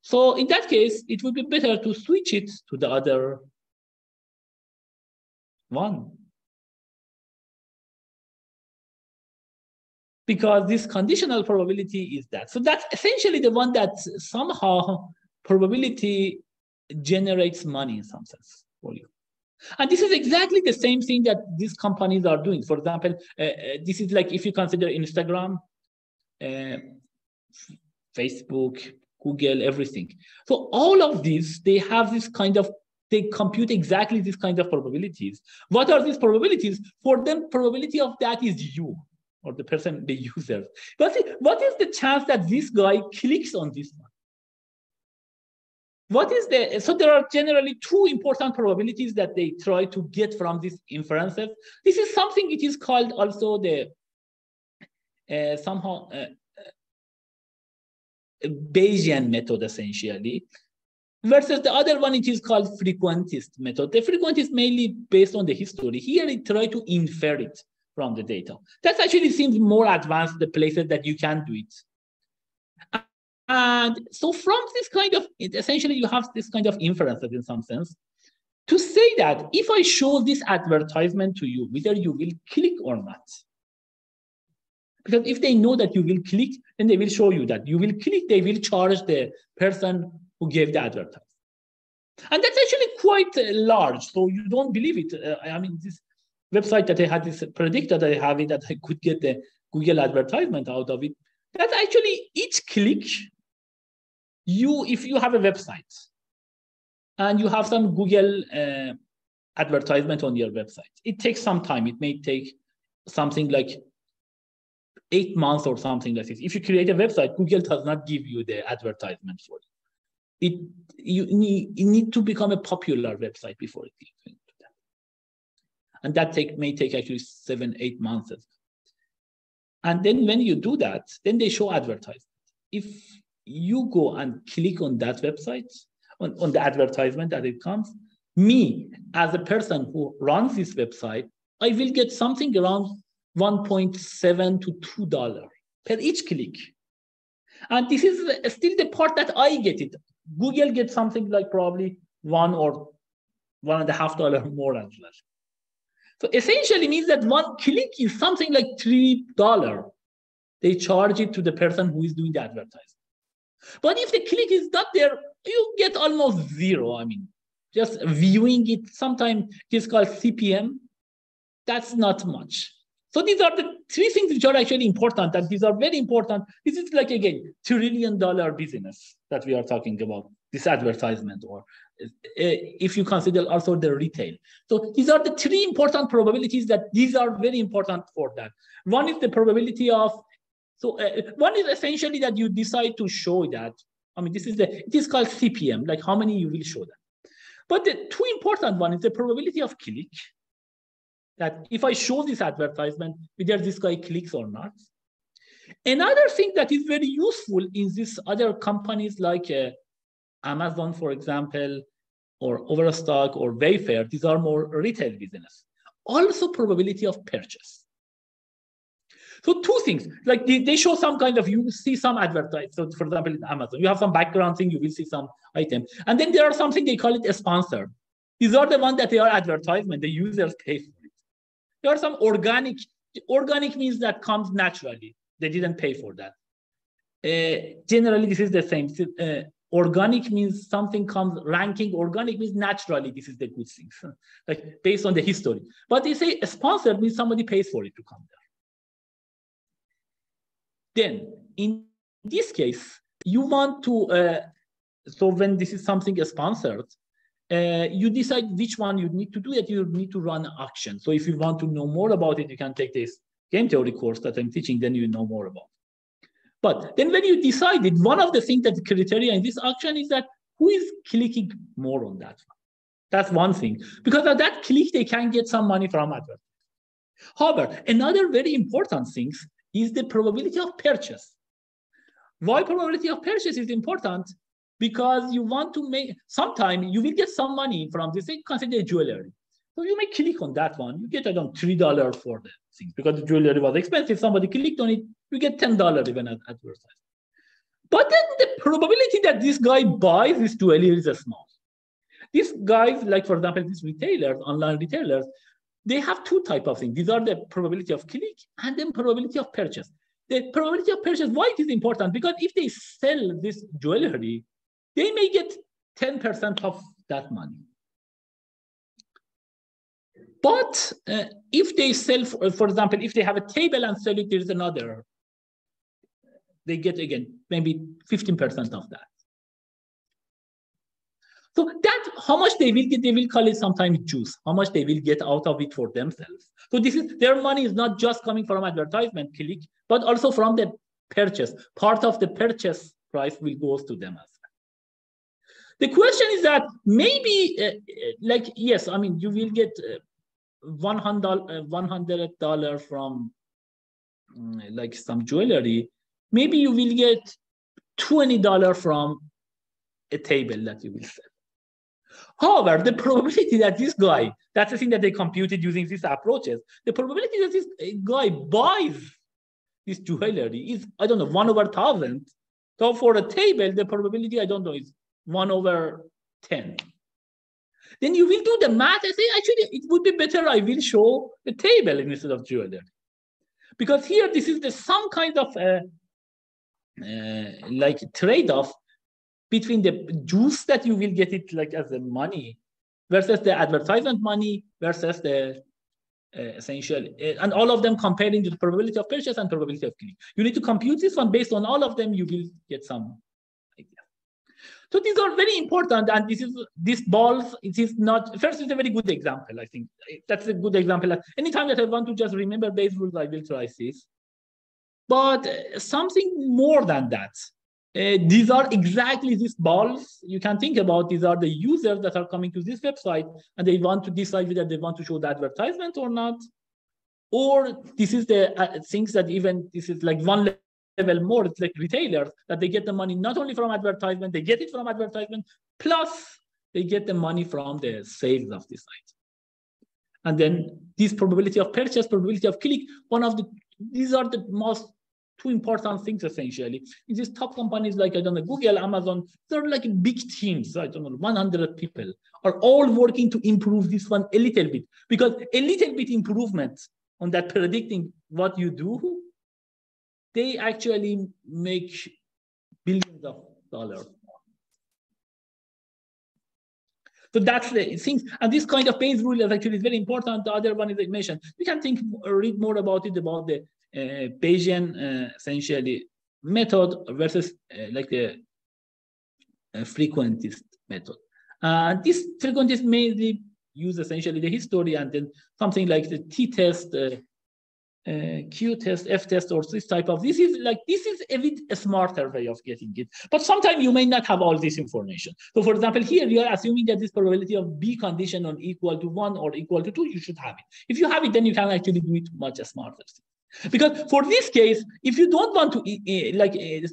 So in that case, it would be better to switch it to the other one. Because this conditional probability is that. So that's essentially the one that somehow probability generates money in some sense for you. And this is exactly the same thing that these companies are doing. For example, this is like if you consider Instagram, Facebook, Google, everything. So all of these, they have this kind of, they compute exactly this kind of probabilities. What are these probabilities? For them, probability of that is you, or the person, the user. But see, what is the chance that this guy clicks on this one? What is the, so there are generally two important probabilities that they try to get from these inferences. This is something, it is called also the, somehow, Bayesian method, essentially. Versus the other one, it is called frequentist method. The frequentist is mainly based on the history. Here, it tries to infer it from the data. That actually seems more advanced, the places that you can do it. And so from this kind of, essentially you have this kind of inferences in some sense to say that if I show this advertisement to you, whether you will click or not. Because if they know that you will click, then they will show you that you will click, they will charge the person who gave the advertisement. And that's actually quite large, so you don't believe it. I mean, this website that I had, this predictor that I have it, that I could get the Google advertisement out of it. That's actually each click, if you have a website and you have some Google advertisement on your website, it takes some time. It may take something like 8 months or something like this. If you create a website, Google does not give you the advertisement for it. You need to become a popular website before it gives you that. And that may take actually 7-8 months. And then when you do that, then they show advertisement. If you go and click on that website, on the advertisement that it comes, me, as a person who runs this website, I will get something around $1.7 to $2 per each click. And this is still the part that I get it. Google gets something like probably $1 or $1.50 more as well. So essentially means that one click is something like $3. They charge it to the person who is doing the advertising. But if the click is not there, you get almost zero. I mean, just viewing it, sometimes it's called CPM. That's not much. So these are the three things which are actually important, and these are very important. This is like, again, $1 trillion business that we are talking about, this advertisement, or if you consider also the retail. So these are the three important probabilities that these are very important for that. One is the probability of, one is essentially that you decide to show that. I mean, it is called CPM, like how many you will show that. But the two important one is the probability of click, that if I show this advertisement, whether this guy clicks or not. Another thing that is very useful in these other companies like Amazon, for example, or Overstock or Wayfair, these are more retail business. Also probability of purchase. So two things, like they show some kind of, you see some advertisement. So for example, in Amazon, you have some background thing, you will see some item. And then there are something, they call it a sponsor. These are the ones that they are advertisement, the users pay for it. There are some organic means that comes naturally. They didn't pay for that. Generally, this is the same. Organic means something comes ranking. Organic means naturally, this is the good thing, like based on the history. But they say a sponsor means somebody pays for it to come there. Then, in this case, you want to, so when this is something sponsored, you decide which one you need to do it. You need to run action. So if you want to know more about it, you can take this game theory course that I'm teaching, then you know more about it. But then when you decided, one of the things that the criteria in this action is that who is clicking more on that one. That's one thing. Because of that click, they can get some money from advertising. However, another very important thing is the probability of purchase. Why probability of purchase is important? Because you want to make, sometime you will get some money from this, consider jewelry. So you may click on that one, you get, I don't know, $3 for the thing, because the jewelry was expensive, somebody clicked on it, you get $10 even at advertising. But then the probability that this guy buys this jewelry is small. These guys, like for example, these retailers, online retailers, they have two types of things. These are the probability of click and then probability of purchase. The probability of purchase, why it is important? Because if they sell this jewelry, they may get 10% of that money. But if they sell, for example, if they have a table and sell it, there's another, they get again maybe 15% of that. So that how much they will get, they will call it sometimes juice, how much they will get out of it for themselves. So this is, their money is not just coming from advertisement click, but also from the purchase. Part of the purchase price will go to them as well. The question is that maybe, like, yes, I mean, you will get $100 from like some jewelry. Maybe you will get $20 from a table that you will sell. However, the probability that this guy, that's the thing that they computed using these approaches, the probability that this guy buys this jewelry is, I don't know, 1/1000. So for a table, the probability, I don't know, is 1/10. Then you will do the math and say, actually, it would be better I will show a table instead of jewelry. Because here, this is some kind of like trade-off between the juice that you will get it like as a money versus the advertisement money versus the essential, and all of them comparing the probability of purchase and probability of click. You need to compute this one based on all of them, you will get some idea. So these are very important, and this balls, it is not, first it's a very good example, I think. That's a good example. Anytime that I want to just remember base rules, I will try this. But something more than that. These are exactly these balls. You can think about these are the users that are coming to this website and they want to decide whether they want to show the advertisement or not. Or this is the things that even this is like one level more. It's like retailers that they get the money not only from advertisement, they get it from advertisement, plus they get the money from the sales of the site. And then this probability of purchase, probability of click, these are the most two important things essentially. In these top companies like, I don't know, Google, Amazon, they're like big teams, I don't know, 100 people are all working to improve this one a little bit, because a little bit improvement on that predicting what you do, they actually make billions of dollars. So that's the thing. And this kind of base rule is actually very important. The other one is I mentioned. You can read more about it, about the Bayesian essentially method versus like the frequentist method. This frequentist mainly use essentially the history and then something like the t-test, q-test, f-test, or this type of, this is a bit a smarter way of getting it. But sometimes you may not have all this information. So for example, here you are assuming that this probability of B conditional equal to 1 or equal to 2, you should have it. If you have it, then you can actually do it much smarter. Because for this case, if you don't want to,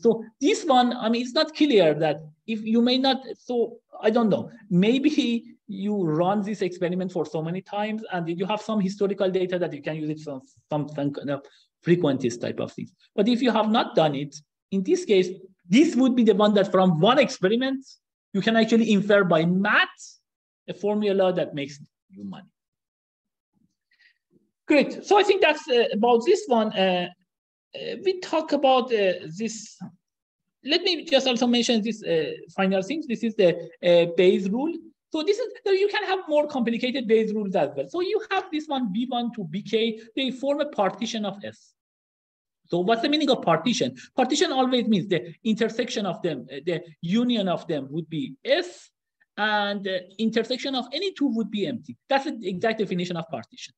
so this one, I mean, it's not clear that if you may not, so I don't know, maybe you run this experiment for so many times and you have some historical data that you can use it for some kind of frequentist type of things. But if you have not done it, in this case, this would be the one that from one experiment, you can actually infer by math a formula that makes you money. Great. So I think that's about this one. We talk about this. Let me just also mention this final things. This is the Bayes rule. So this is, you can have more complicated Bayes rules as well. So you have this one, B1 to BK, they form a partition of S. So what's the meaning of partition? Partition always means the intersection of them, the union of them would be S, and the intersection of any two would be empty. That's the exact definition of partition.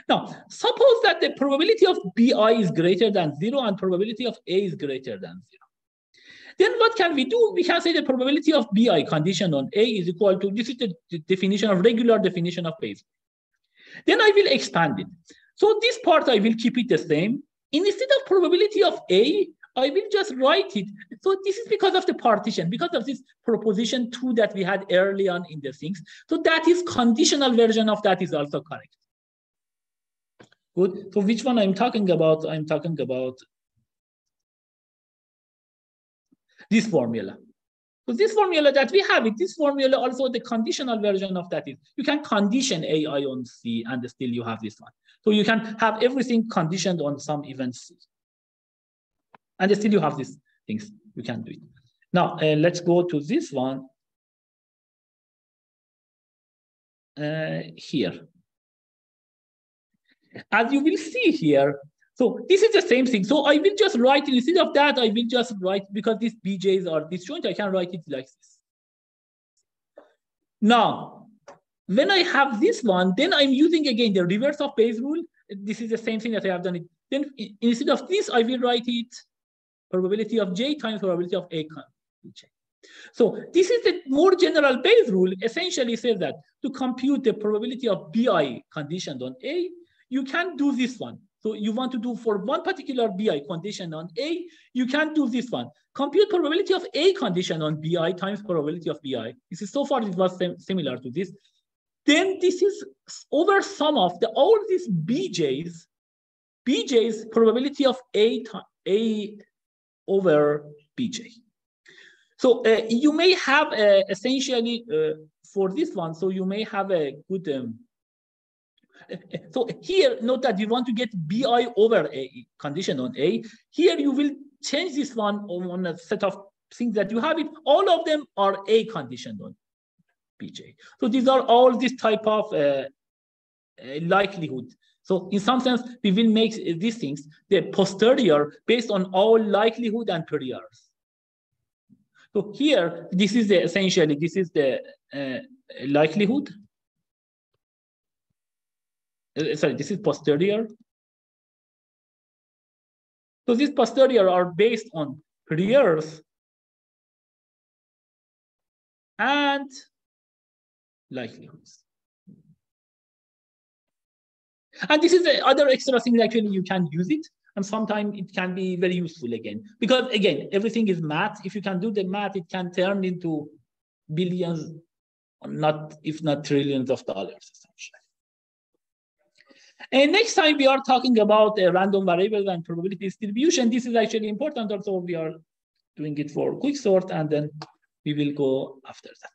Now, suppose that the probability of BI is greater than 0 and probability of A is greater than 0. Then what can we do? We can say the probability of BI condition on A is equal to, this is the definition of regular definition of Bayes. Then I will expand it. So this part, I will keep it the same. Instead of probability of A, I will just write it. So this is because of the partition, because of this proposition 2 that we had early on in the things. So that is conditional version of that is also correct. Good. So which one I'm talking about? I'm talking about this formula. So this formula that we have, this formula also the conditional version of that is, you can condition AI on C and still you have this one. So you can have everything conditioned on some event C. And still you have these things, you can do it. Now, let's go to this one. Here. As you will see here, so this is the same thing. So I will just write, instead of that, I will just write, because these BJs are disjoint, I can write it like this. Now, when I have this one, then I'm using again the reverse of Bayes rule. This is the same thing that I have done it. Then instead of this, I will write it probability of J times probability of A J. So this is the more general Bayes rule. Essentially says that to compute the probability of BI conditioned on A, you can do this one. So you want to do for one particular BI condition on A, you can do this one. Compute probability of A condition on BI times probability of BI. This is so far it was similar to this. Then this is over sum of all these BJ's probability of A over BJ. So you may have essentially for this one, so you may have a good, so here note that you want to get BI over A condition on A. Here you will change this one on a set of things that you have it. All of them are A conditioned on BJ. So these are all this type of likelihood. So in some sense, we will make these things the posterior based on all likelihood and priors. So here, this is the essentially, this is the likelihood. Sorry, this is posterior. So these posterior are based on priors and likelihoods. And this is the other extra thing that actually you can use it. And sometimes it can be very useful again. Because again, everything is math. If you can do the math, it can turn into billions, if not trillions of dollars, essentially. And next time we are talking about random variables and probability distribution. This is actually important. Also, we are doing it for quicksort, and then we will go after that.